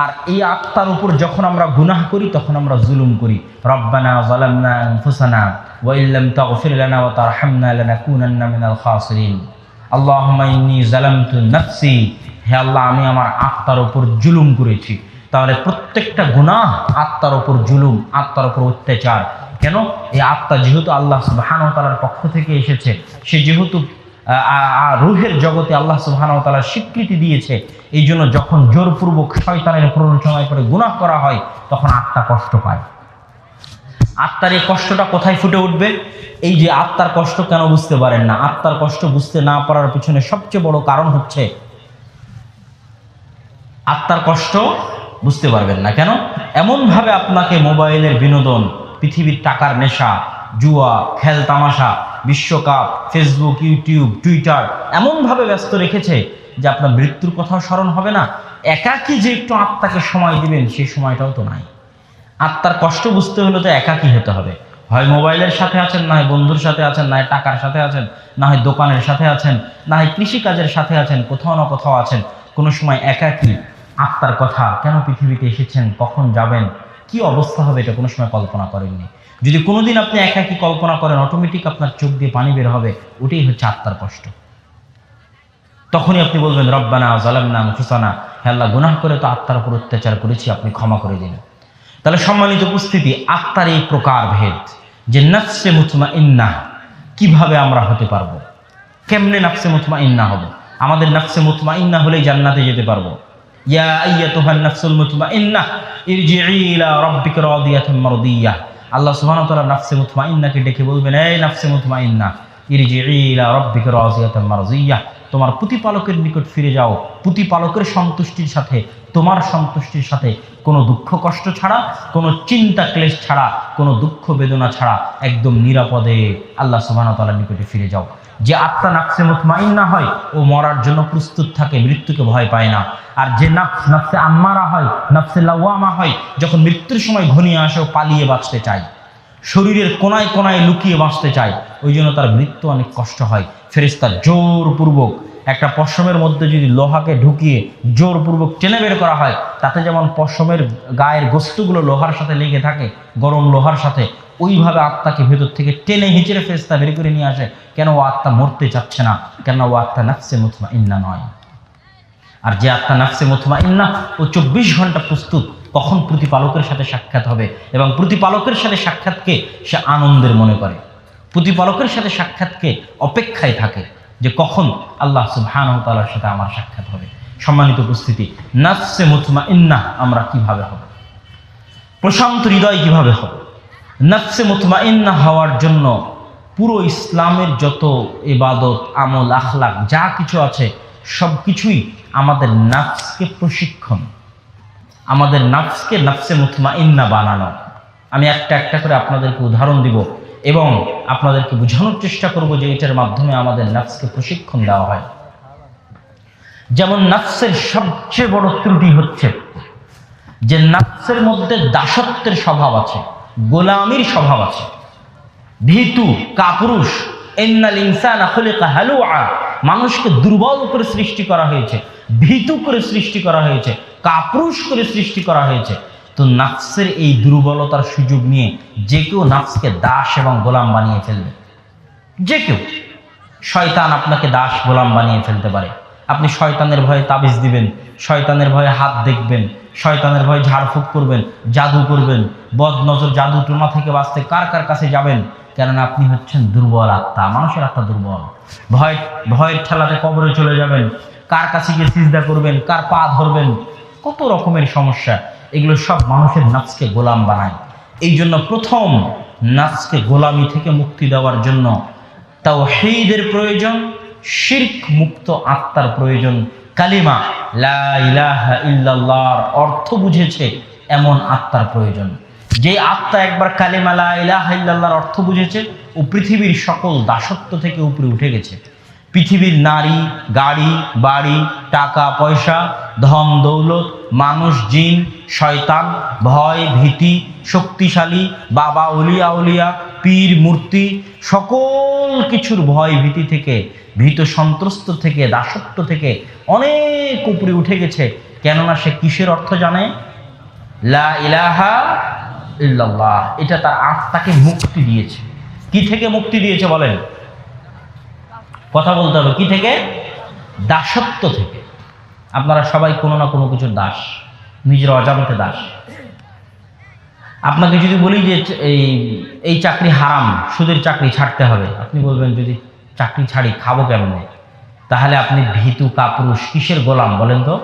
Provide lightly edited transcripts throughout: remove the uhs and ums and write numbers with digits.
আর এই আত্মার উপর যখন আমরা গুনাহ করি তখন আমরা জুলুম করি। রব্বানা যালামনা আনফুসানা ওয়া ইল্লাম তাগফির লানা ওয়া তারহামনা লানাকুনান্না মিনাল খাসিরিন। আল্লাহুম্মা ইন্নী যালামতু নাফসি, হে আল্লাহ আমি আমার আত্মার উপর জুলুম করেছি। তাহলে প্রত্যেকটা গুনাহ আত্মার উপর জুলুম, আত্মার উপর অত্যাচার। কেন? এই আত্মা যেহেতু আল্লাহ সুবহানাহু ওয়া তাআলার পক্ষ থেকে এসেছে, সে যেহেতু রূহের জগতে আল্লাহ সুবহানাহু ওয়া তাআলা স্বীকৃতি দিয়েছে, এই জন্য যখন জোরপূর্বক শয়তানের প্ররোচনায় করে গুনাহ করা হয় তখন আত্মা কষ্ট পায়। আত্মার এই কষ্টটা কোথায় ফুটে উঠবে? এই যে আত্মার কষ্ট কেন বুঝতে পারেন না? আত্মার কষ্ট বুঝতে না পারার পিছনে সবচেয়ে বড় কারণ হচ্ছে আত্মার কষ্ট বুঝতে পারবেন না কেন? এমনভাবে আপনাকে মোবাইলের বিনোদন, পৃথিবীর টাকার নেশা, জুয়া, খেল তামাশা, বিশ্বকাপ, ফেসবুক, ইউটিউব, টুইটার এমনভাবে ব্যস্ত রেখেছে যে আপনার মৃত্যুর কথাও স্মরণ হবে না। একাকী যে একটু আত্মাকে সময় দিবেন সেই সময়টাও তো নাই। আত্মার কষ্ট বুঝতে হলে তো একাকী হতে হবে। হয় মোবাইলের সাথে আছেন, না হয় বন্ধুর সাথে আছেন, না হয় টাকার সাথে আছেন, না হয় দোকানের সাথে আছেন, না হয় কৃষিকাজের সাথে আছেন, কোথাও না কোথাও আছেন। কোনো সময় একাকী আত্মার কথা, কেন পৃথিবীতে এসেছেন, কখন যাবেন, কি অবস্থা হবে, এটা কোনো সময় কল্পনা করেননি। যদি কোনোদিন আপনি একাকী কল্পনা করেন, অটোমেটিক আপনার চোখ দিয়ে পানি বের হবে। ওটাই হচ্ছে আত্মার কষ্ট। তখনই আপনি বলবেন রব্বানা যালামনা আনফুসানা, হে আল্লাহ গুনাহ করে তো আত্মার উপর অত্যাচার করেছি, আপনি ক্ষমা করে দিন। তাহলে সম্মানিত উপস্থিতি, আত্মার এই প্রকার ভেদ যে নফসে মুতমাইন্নাহ কিভাবে আমরা হতে পারবো, কেমনে নফসে মুতমাইন্নাহ হব? আমাদের নফসে মুতমাইন্নাহ হলেই জান্নাতে যেতে পারবো। ইয়া আইয়াতুহান নাফসুল মুতমাইন্নাহ ইরজিই ইলা রাব্বিকা রাদিয়াতাম মারদিয়াহ। আল্লাহ সুবহানাহু ওয়া তাআলা নফসে মুতমাইন্নাহকে ডেকে বলবেন, এই নফসে মুতমাইন্নাহ ইরজিই ইলা রাব্বিকা রাদিয়াতাম মারদিয়াহ, তোমার প্রতিপালকের নিকট ফিরে যাও, প্রতিপালকের সন্তুষ্টির সাথে, তোমার সন্তুষ্টির সাথে, কোনো দুঃখ কষ্ট ছাড়া, কোনো চিন্তা ক্লেশ ছাড়া, কোনো দুঃখ বেদনা ছাড়া একদম নিরাপদে আল্লাহ সুবহানাহু ওয়া তাআলার নিকটে ফিরে যাও। যে আত্মা নফসে মুতমাইন্নাহ হয় ও মরার জন্য প্রস্তুত থাকে, মৃত্যুকে ভয় পায় না। আর যে নফসে আম্মারা হয়, নফসে লাওয়ামা হয়, যখন মৃত্যুর সময় ঘনিয়ে আসে ও পালিয়ে বাঁচতে চায়, শরীরের কোনায় কোনায় লুকিয়ে বাঁচতে চায়, ওই জন্য তার মৃত্যু অনেক কষ্ট হয়। ফেরেশতা জোরপূর্বক একটা পশমের মধ্যে যদি লোহাকে ঢুকিয়ে জোরপূর্বক টেনে বের করা হয়, তাতে যেমন পশমের গায়ের গোস্তগুলো লোহার সাথে লেগে থাকে, গরম লোহার সাথে, ওইভাবে আত্মাকে ভেতর থেকে টেনে হিঁচড়ে ফেরেশতা বের করে নিয়ে আসে। কেন? ও আত্মা মরতে চাচ্ছে না, কেন? ও আত্মা নফসে মুতমাইন্নাহ নয়। আর যে আত্মা নফসে মুতমাইন্নাহ, ও 24 ঘন্টা প্রস্তুত কখন প্রতিপালকের সাথে সাক্ষাৎ হবে, এবং প্রতিপালকের সাথে সাক্ষাৎকে সে আনন্দের মনে করে, প্রতিপালকের সাথে সাক্ষাৎকে অপেক্ষায় থাকে যে কখন আল্লাহ সুবহানাহু ওয়া তাআলার সাথে আমার সাক্ষাৎ হবে। সম্মানিত উপস্থিতি, নফসে মুতমাইন্নাহ আমরা কিভাবে হব? প্রশান্ত হৃদয় কিভাবে হব? নফসে মুতমাইন্নাহ হওয়ার জন্য পুরো ইসলামের যত ইবাদত, আমল, আখলাক যা কিছু আছে সব কিছুই আমাদের নফসকে প্রশিক্ষণ, আমাদের নফসকে নফসে মুতমাইন্নাহ বানানো। আমি একটা একটা করে আপনাদেরকে উদাহরণ দিব এবং আপনাদেরকে বোঝানোর চেষ্টা করব যে এটার মাধ্যমে আমাদের নফসকে প্রশিক্ষণ দেওয়া হয়। যেমন নফসের সবচেয়ে বড় ত্রুটি হচ্ছে যে নফসের মধ্যে দাসত্বের স্বভাব আছে, গোলামির স্বভাব আছে, ভীতু, কাপুরুষ। ইন্নাল ইনসানা খুলিকা হালুআ, মানুষকে দুর্বল করে সৃষ্টি করা হয়েছে, ভীতু করে সৃষ্টি করা হয়েছে, কাপুরুষ করে সৃষ্টি করা হয়েছে। তো নফসের এই দুর্বলতার সুযোগ নিয়ে যে কেউ নফসকে দাস এবং গোলাম বানিয়ে ফেলবে। যে কেউ, শয়তান আপনাকে দাস গোলাম বানিয়ে ফেলতে পারে। আপনি শয়তানের ভয়ে তাবিজ দিবেন, শয়তানের ভয়ে হাত দেখবেন, শয়তানের ভয়ে ঝাড়ফুঁক করবেন, জাদু করবেন, বদ নজর, জাদু টোনা থেকে বাঁচতে কার কার কাছে যাবেন? কেননা আপনি হচ্ছেন দুর্বল আত্মা, মানুষের আত্মা দুর্বল। ভয়ের ঠেলাতে কবরে চলে যাবেন, কার কাছে গিয়ে সিজদা করবেন, কার পা ধরবেন, কত রকমের সমস্যা। এগুলো সব মানুষের নফসকে গোলাম বানায়। এই জন্য প্রথম নফসকে গোলামি থেকে মুক্তি দেওয়ার জন্য তাওহীদের প্রয়োজন, শিরক মুক্ত আত্মার প্রয়োজন, কালিমা লা ইলাহা ইল্লাল্লাহর অর্থ বুঝেছে এমন আত্মার প্রয়োজন। যে আত্মা একবার কালিমা লা ইলাহা ইল্লাল্লাহর অর্থ বুঝেছে, ও পৃথিবীর সকল দাসত্ব থেকে উপরে উঠে গেছে। পৃথিবীর নারী, গাড়ি, বাড়ি, টাকা পয়সা, ধন দৌলত, মানুষ, জিন, শয়তান, ভয়, ভীতি, শক্তিশালী, বাবা, অলিয়া উলিয়া, পীর, মূর্তি, সকল কিছুর ভয় ভীতি থেকে, ভীত সন্ত্রস্ত থেকে, দাসত্ব থেকে অনেক উপরে উঠে গেছে। কেননা সে কিসের অর্থ জানে? লা ইলাহা ইল্লাল্লাহ। এটা তার আত্মাকে মুক্তি দিয়েছে। কি থেকে মুক্তি দিয়েছে বলেন? কথা বলতে হবে। কি থেকে? দাসত্ব থেকে। আপনারা সবাই কোনো না কোনো কিছুর দাস, নিজের অজান্তে দাস। আপনাকে যদি বলি যে এই চাকরি হারাম, সুদের চাকরি ছাড়তে হবে, আপনি বলবেন যদি চাকরি ছাড়ি খাবো কেমনে? তাহলে আপনি ভীতু কাপুরুষ কিসের গোলাম বলেন তো?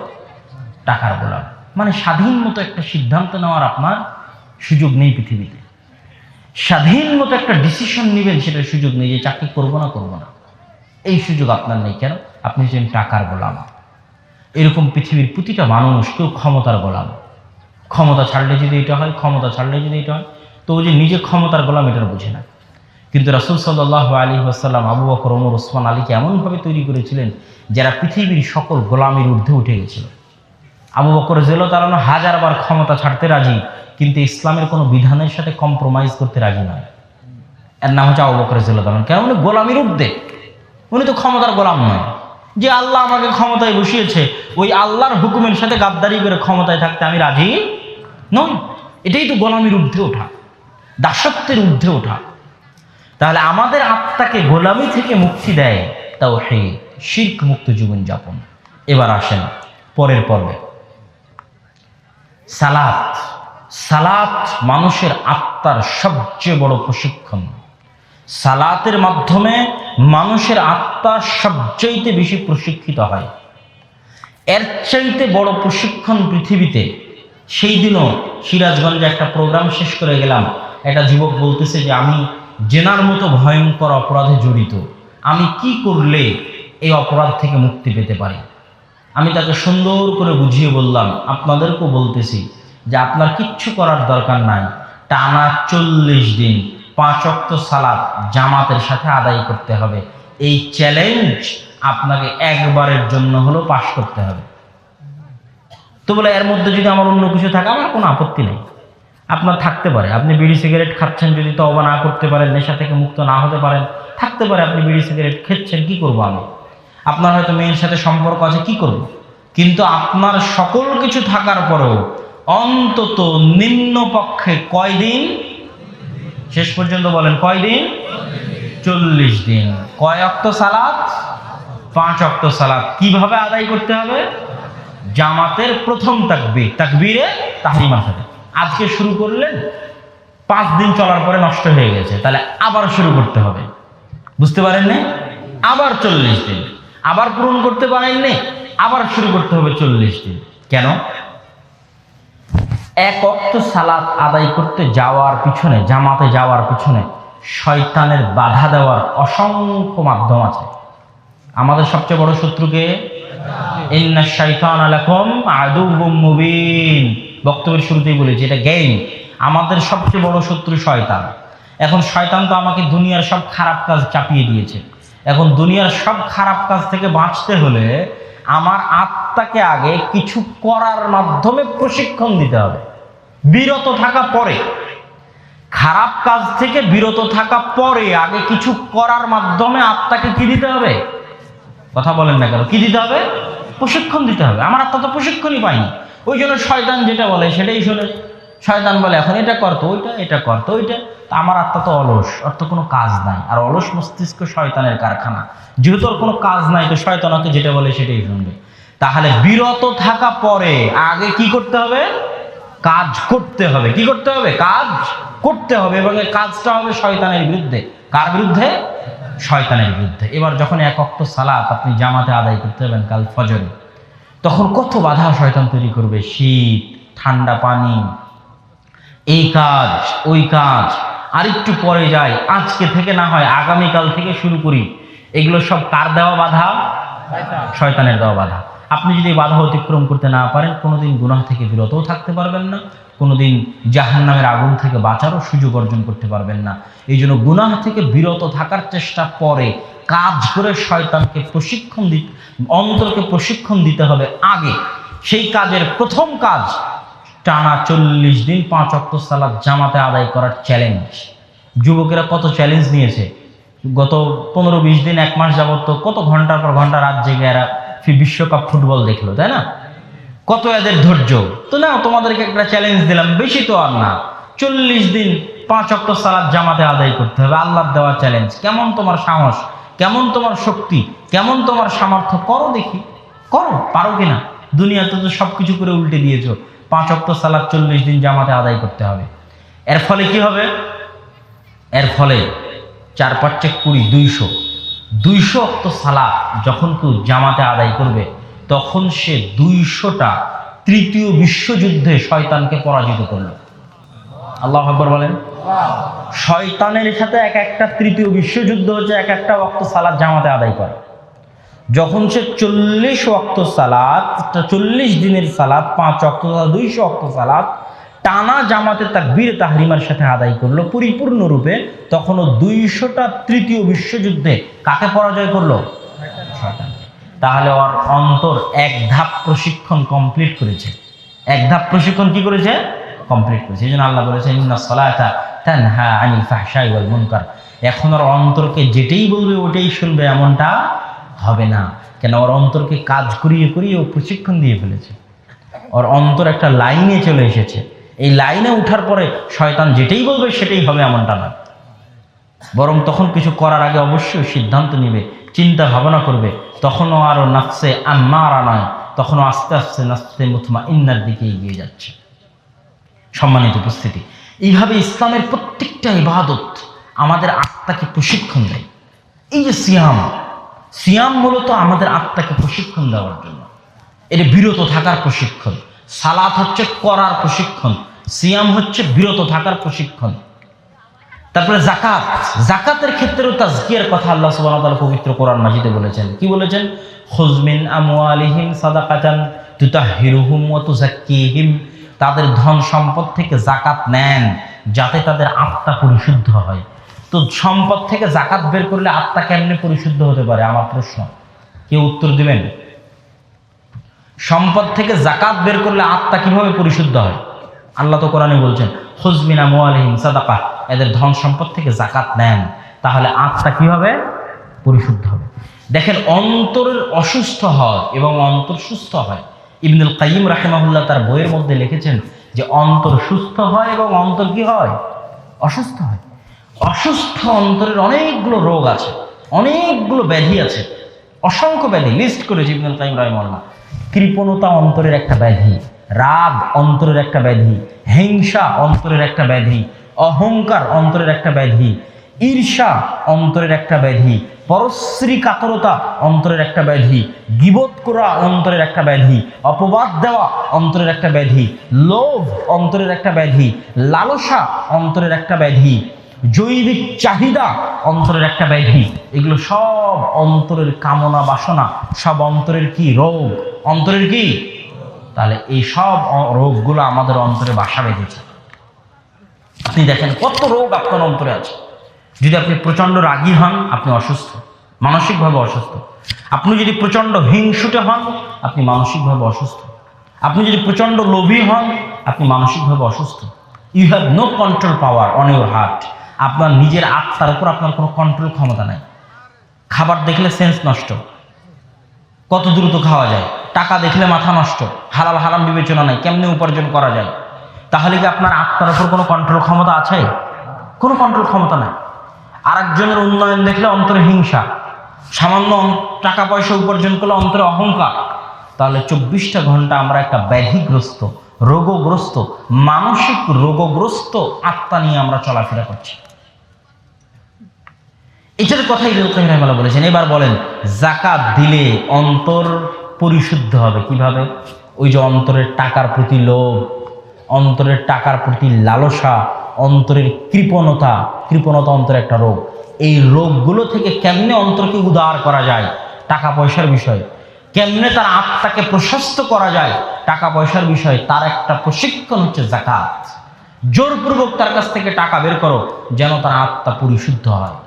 টাকার গোলাম। মানে স্বাধীন মতো একটা সিদ্ধান্ত নেওয়ার আপনার সুযোগ নেই পৃথিবীতে। স্বাধীন মতো একটা ডিসিশন নেবেন সেটার সুযোগ নেই, যে চাকরি করবো না করবো না, এই সুযোগ আপনার নেই। কেন? আপনি হচ্ছেন টাকার গোলাম। এরকম পৃথিবীর প্রতিটা মানুষ কেউ ক্ষমতার গোলাম। ক্ষমতা ছাড়লে যদি এটা হয়, ক্ষমতা ছাড়লে যদি এটা হয়, তো ওই যে নিজে ক্ষমতার গোলাম এটার বুঝে না। কিন্তু রাসূল সাল্লাল্লাহু আলাইহি ওয়াসাল্লাম আবু বকর, ওমর, ওসমান, আলীকে এমনভাবে তৈরি করেছিলেন যারা পৃথিবীর সকল গোলামির ঊর্ধ্বে উঠে গেছিল। আবু বকর রাদিয়াল্লাহু হাজারবার ক্ষমতা ছাড়তে রাজি, কিন্তু ইসলামের কোনো বিধানের সাথে কম্প্রোমাইজ করতে রাজি নয়। এর নাম হচ্ছে আবু বকর রাদিয়াল্লাহু। কেন? উনি গোলামির ঊর্ধ্বে, উনি তো ক্ষমতার গোলাম নয়। যে আল্লাহ আমাকে ক্ষমতায় বসিয়েছে, ওই আল্লাহর হুকুমের সাথে গাদ্দারি করে ক্ষমতায় থাকতে আমি রাজি নই। এটাই তো গোলামির ঊর্ধ্বে ওঠা, দাসত্বের ঊর্ধ্বে ওঠা। তাহলে আমাদের আত্মাকে গোলামি থেকে মুক্তি দেয় তাওহীদ, শিরক মুক্ত জীবনযাপন। এবার আসেন পরের পর্বে। সালাত। সালাত মানুষের আত্মার সবচেয়ে বড় প্রশিক্ষণ। সালাতের মাধ্যমে মানুষের আত্মা সবচাইতে বেশি প্রশিক্ষিত হয়। এর চাইতে বড় প্রশিক্ষণ পৃথিবীতে। সেই দিনও সিরাজগঞ্জে একটা প্রোগ্রাম শেষ করে গেলাম, একটা যুবক বলতেছে যে আমি জেনার মতো ভয়ঙ্কর অপরাধে জড়িত, আমি কি করলে এই অপরাধ থেকে মুক্তি পেতে পারি? আমি তাকে সুন্দর করে বুঝিয়ে বললাম, আপনাদেরকেও বলতেছি যে আপনার কিচ্ছু করার দরকার নাই, টানা 40 দিন 5 ওয়াক্ত সালাত জামাতের সাথে আদায় করতে হবে। এই চ্যালেঞ্জ আপনাকে একবারের জন্য হলেও পাশ করতে হবে। তো বলে এর মধ্যে যদি আমার অন্য কিছু থাকে, আমার কোনো আপত্তি নেই। আপনার থাকতে পারে, আপনি বিড়ি সিগারেট খাচ্ছেন, যদি তওবা না করতে পারেন, নেশা থেকে মুক্ত না হতে পারেন, থাকতে পারে আপনি বিড়ি সিগারেট খেচ্ছেন, কি করব আমি? আপনার হয়তো মেয়ের সাথে সম্পর্ক আছে, কি করব? কিন্তু আপনার সকল কিছু থাকার পরেও অন্তত নিম্নপক্ষে কয়দিন? শেষ পর্যন্ত বলেন কয়দিন? 40 দিন। কয় ওয়াক্ত সালাত? 5 ওয়াক্ত সালাত। কিভাবে আদায় করতে হবে? জামাতের প্রথম তাকবীর, তাকবীরে তাহরিমার সাথে। আজকে শুরু করলেন, 5 দিন চলার পরে নষ্ট হয়ে গেছে, তাহলে আবার শুরু করতে হবে। বুঝতে পারেননি? আবার 40 দিন, আবার পূরণ করতে পারেননি, আবার শুরু করতে হবে 40 দিন। কেন? এক ওয়াক্ত সালাত আদায় করতে যাওয়ার পিছনে, জামাতে যাওয়ার পিছনে শয়তানের বাধা দেওয়ার অসংখ্য মাধ্যম আছে। আমাদের সবচেয়ে বড় শত্রুকে ইন্নাশ শাইতানা লাকুম আদুউম মুবিন, বক্তব্যের শুরুতেই বলেছি, এটা গেম। আমাদের সবচেয়ে বড় শত্রু শয়তান। এখন শয়তান তো আমাকে দুনিয়ার সব খারাপ কাজ চাপিয়ে দিয়েছে। এখন দুনিয়ার সব খারাপ কাজ থেকে বাঁচতে হলে আমার আত্মাকে আগে কিছু করার মাধ্যমে প্রশিক্ষণ দিতে হবে। বিরত থাকা পরে, খারাপ কাজ থেকে বিরত থাকা পরে আগে কিছু করার মাধ্যমে আত্মাকে কি দিতে হবে? কথা বলেন না কেন? কি দিতে হবে? প্রশিক্ষণ দিতে হবে। আমার আত্মা তো প্রশিক্ষণই পাইনি। ওই জন্য শয়তান যেটা বলে সেটাই শোনে। শয়তান বলে এখন এটা করতো ওইটা, এটা করতো ওইটা। তা আমার আত্মা তো অলস, ওর তো কোনো কাজ নাই। আর অলস মস্তিষ্ক শয়তানের কারখানা। যেহেতু ওর কোনো কাজ নাই, তো শয়তানকে যেটা বলে সেটাই শুনবে। তাহলে বিরত থাকা পরে আগে কি করতে হবে? কাজ করতে হবে। কি করতে হবে? কাজ করতে হবে। এবং এই কাজটা হবে শয়তানের বিরুদ্ধে। কার বিরুদ্ধে? শয়তানের বিরুদ্ধে। এবার যখন এক ওয়াক্ত সালাত আপনি জামাতে আদায় করতে হবেন কাল ফজরে, তখন কত বাধা শয়তান তৈরি করবে। শীত, ঠান্ডা পানি, এই কাজ ওই কাজ, আর একটু পরে যাই, আজকে থেকে না হয় আগামীকাল থেকে শুরু করি। এগুলো সব কার দেওয়া বাধা? শয়তানের দেওয়া বাধা। আপনি যদি বাধা অতিক্রম করতে না পারেন, কোনোদিন গুনাহ থেকে বিরতও থাকতে পারবেন না, কোনোদিন জাহান্নামের আগুন থেকে বাঁচারও সুযোগ অর্জন করতে পারবেন না। এই জন্য গুনাহ থেকে বিরত থাকার চেষ্টা পরে কাজ করে শয়তানকে প্রশিক্ষণ দিতে, অন্তরকে প্রশিক্ষণ দিতে হবে আগে। সেই কাজের প্রথম কাজ টানা 40 দিন 5 ওয়াক্ত সালাত জামাতে আদায় করার চ্যালেঞ্জ। যুবকেরা কত চ্যালেঞ্জ নিয়েছে গত 15-20 দিন, 1 মাস যাবত, তো কত ঘন্টার পর ঘন্টা রাত জেগে এরা বিশ্বকাপ ফুটবল দেখলো, তাই না? কত এদের ধৈর্য। তো না, তোমাদেরকে একটা চ্যালেঞ্জ দিলাম, বেশি তো আর না, 40 দিন 5 ওয়াক্ত সালাত জামাতে আদায় করতে হবে, আল্লাহর দেওয়া চ্যালেঞ্জ। কেমন তোমার সাহস, কেমন তোমার শক্তি, কেমন তোমার সামর্থ্য, করো দেখি, করো, পারো কিনা। দুনিয়াতে তো সবকিছু করে উল্টে দিয়েছো, 5 ওয়াক্ত সালাত 40 দিন জামাতে আদায় করতে হবে। এর ফলে কি হবে? এর ফলে 4 5 20 200 ওয়াক্ত সালাত যখন কেউ জামাতে আদায় করবে, তখন সে 200টা তৃতীয় বিশ্বযুদ্ধে শয়তানকে পরাজিত করলো। আল্লাহু আকবার বলেন। শয়তানের সাথে এক একটা তৃতীয় বিশ্বযুদ্ধ হচ্ছে এক একটা ওয়াক্ত সালাত জামাতে আদায় করে। যখন সে 40 ওয়াক্ত সালাত, 40 দিনের সালাত, 5 ওয়াক্ত, 200 ওয়াক্ত সালাত টানা জামাতে তাকবীর তাহরিমার সাথে আদায় করলো পরিপূর্ণরূপে, তখন ও 200টা তৃতীয় বিশ্বযুদ্ধে কাকে পরাজয় করলো? শয়তানকে। তাহলে ওর অন্তর এক ধাপ প্রশিক্ষণ কমপ্লিট করেছে। এক ধাপ প্রশিক্ষণ কি করেছে? কমপ্লিট করেছে। এই জন্য আল্লাহ বলেছেন ইন্নাস সালাতা তানহা আনিল ফাহশাই ওয়াল মুনকার। এখন ওর অন্তরকে যেটাই বলবে ওটাই শুনবে, এমনটা হবে না। কেন? ওর অন্তরকে কাজ করিয়ে করিয়ে ও প্রশিক্ষণ দিয়ে ফেলেছে। ওর অন্তর একটা লাইনে চলে এসেছে। এই লাইনে উঠার পরে শয়তান যেটাই বলবে সেটাই হবে, এমনটা না। বরং তখন কিছু করার আগে অবশ্যই সিদ্ধান্ত নিবে, চিন্তা ভাবনা করবে। তখনও আরো নাফসে আম্মারা নয়, তখনও আস্তে আস্তে নাফসে মুতমাইন্নার দিকে এগিয়ে যাচ্ছে। সম্মানিত উপস্থিতি, এইভাবে ইসলামের প্রত্যেকটা ইবাদত আমাদের আত্মাকে প্রশিক্ষণ দেয়। এই যে সিয়াম মূলত আমাদের আত্মাকে প্রশিক্ষণ দেওয়ার জন্য, এটা বিরত থাকার প্রশিক্ষণ। সালাত হচ্ছে করার প্রশিক্ষণ, সিয়াম হচ্ছে বিরত থাকার প্রশিক্ষণ। তারপরে জাকাতের ক্ষেত্রেও তাজকিয়ার কথা আল্লাহ সুবহানাহু ওয়া তাআলা পবিত্র কোরআন মাজিদে বলেছেন। কি বলেছেন? খুয মিন আমওয়ালিহিম সাদাকাতান তুতাহহিরুহুম ওয়া তুযাক্কিহিম। তাদের ধন সম্পদ থেকে জাকাত নেন যাতে তাদের আত্মা পরিশুদ্ধ হয়। তো সম্পদ থেকে জাকাত বের করলে আত্মা কেমনে পরিশুদ্ধ হতে পারে? আমার প্রশ্ন, কেউ উত্তর দিবেন? সম্পদ থেকে জাকাত বের করলে আত্মা কিভাবে পরিশুদ্ধ হয়? আল্লাহ তো কোরআনে বলছেন খুয মিন আমওয়ালিহিম সাদাকা, এদের ধন সম্পদ থেকে জাকাত নেন, তাহলে আত্মা কিভাবে পরিশুদ্ধ হবে? দেখেন, অন্তরের অসুস্থ হয় এবং অন্তর সুস্থ হয়। ইবনুল কাইয়িম রাহিমাহুল্লাহ তার বইয়ের মধ্যে লিখেছেন যে অন্তর সুস্থ হয় এবং অন্তর কি হয়? অসুস্থ হয়। অসুস্থ অন্তরের অনেকগুলো রোগ আছে, অনেকগুলো ব্যাধি আছে, অসংখ্য ব্যাধি লিস্ট করেছে ইবনুল কাইয়িম রাহিমাহুল্লাহ। কৃপণতা অন্তরের একটা ব্যাধি, রাগ অন্তরের একটা ব্যাধি, হিংসা অন্তরের একটা ব্যাধি, অহংকার অন্তরের একটা ব্যাধি, ঈর্ষা অন্তরের একটা ব্যাধি, পরশ্রী কাতরতা অন্তরের একটা ব্যাধি, গীবত করা অন্তরের একটা ব্যাধি, অপবাদ দেওয়া অন্তরের একটা ব্যাধি, লোভ অন্তরের একটা ব্যাধি, লালসা অন্তরের একটা ব্যাধি, জৈবিক চাহিদা অন্তরের একটা ব্যাধি। এগুলো সব অন্তরের কামনা বাসনা, সব অন্তরের কি? রোগ। অন্তরের কি? তাহলে এই সব রোগগুলো আমাদের অন্তরে বাসা বেঁধেছে। আপনি দেখেন কত রোগ আপনার অন্তরে আছে। যদি আপনি প্রচন্ড রাগী হন, আপনি অসুস্থ, মানসিকভাবে অসুস্থ। আপনি যদি প্রচন্ড হিংসুটে হন, আপনি মানসিকভাবে অসুস্থ। আপনি যদি প্রচন্ড লোভী হন, আপনি মানসিকভাবে অসুস্থ। You have no control power on your heart. আপনার নিজের আত্মার উপর আপনার কোনো কন্ট্রোল ক্ষমতা নাই। খাবার দেখলে সেন্স নষ্ট, কত দ্রুত খাওয়া যায়। টাকা দেখলে মাথা নষ্ট, হালাল হারাম বিবেচনা নাই, কেমনে উপার্জন করা যায়। তাহলে কি আপনার আত্মার উপর কোনো কন্ট্রোল ক্ষমতা আছে? কোনো কন্ট্রোল ক্ষমতা নাই। আরেকজনের উন্নয়ন দেখলে অন্তরে হিংসা, সামান্য টাকা পয়সা উপার্জন করলে অন্তরে অহংকার। তাহলে 24টা ঘন্টা আমরা একটা ব্যাধিগ্রস্ত, রোগগ্রস্ত, মানসিক রোগগ্রস্ত আত্মা নিয়ে আমরা চলাফেরা করছি। এটার কথাই ইবনুল কাইয়িম রাহিমাহুল্লাহ বলেছেন। এবার বলেন, যাকাত দিলে অন্তর পরিশুদ্ধ হবে কিভাবে? ওই যে অন্তরের টাকার প্রতি লোভ, অন্তরের টাকার প্রতি লালসা, অন্তরের কৃপণতা অন্তরের একটা রোগ। এই রোগগুলো থেকে কেমনে অন্তরকে উদার করা যায়? টাকা পয়সার বিষয়। কেমনে তার আত্মাকে প্রশস্ত করা যায়? টাকা পয়সার বিষয়। তার একটা প্রশিক্ষণ হচ্ছে যাকাত। জোরপূর্বক তার কাছ থেকে টাকা বের করো যেন তার আত্মা পরিশুদ্ধ হয়।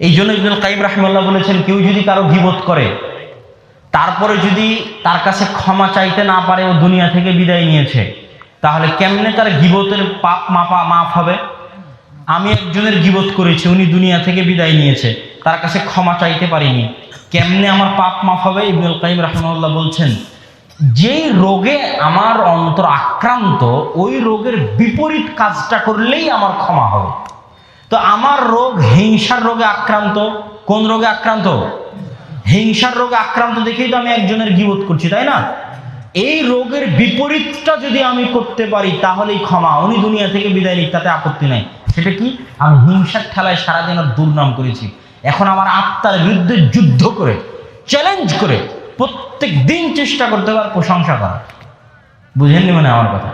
এই জন্য ইবনুল কাইয়িম রাহিমাহুল্লাহ বলেছেন, কেউ যদি কারো গীবত করে, তারপরে যদি তার কাছে ক্ষমা চাইতে না পারে, ও দুনিয়া থেকে বিদায় নিয়েছে, তাহলে কেমনে তার গীবতের পাপ মাফ হবে? আমি একজনের গীবত করেছি, উনি দুনিয়া থেকে বিদায় নিয়েছে, তার কাছে ক্ষমা চাইতে পারিনি, কেমনে আমার পাপ মাফ হবে? ইবনুল কাইয়িম রাহিমাহুল্লাহ বলছেন, যেই রোগে আমার অন্তর আক্রান্ত, ওই রোগের বিপরীত কাজটা করলেই আমার ক্ষমা হবে। তো আমার রোগ হিংসার রোগে আক্রান্ত। কোন রোগে আক্রান্ত? হিংসার রোগে আক্রান্ত দেখেই তো আমি একজনের গীবত করছি, তাই না? এই রোগের বিপরীতটা যদি আমি করতে পারি তাহলেই ক্ষমা। উনি দুনিয়া থেকে বিদায় নিক, তাতে আপত্তি নাই। সেটা কি? আমি হিংসার ঠেলায় সারাদিন দুর্নাম করেছি, এখন আমার আত্মার বিরুদ্ধে যুদ্ধ করে, চ্যালেঞ্জ করে প্রত্যেক দিন চেষ্টা করতে পারার প্রশংসা করা। বুঝেননি মানে আমার কথা?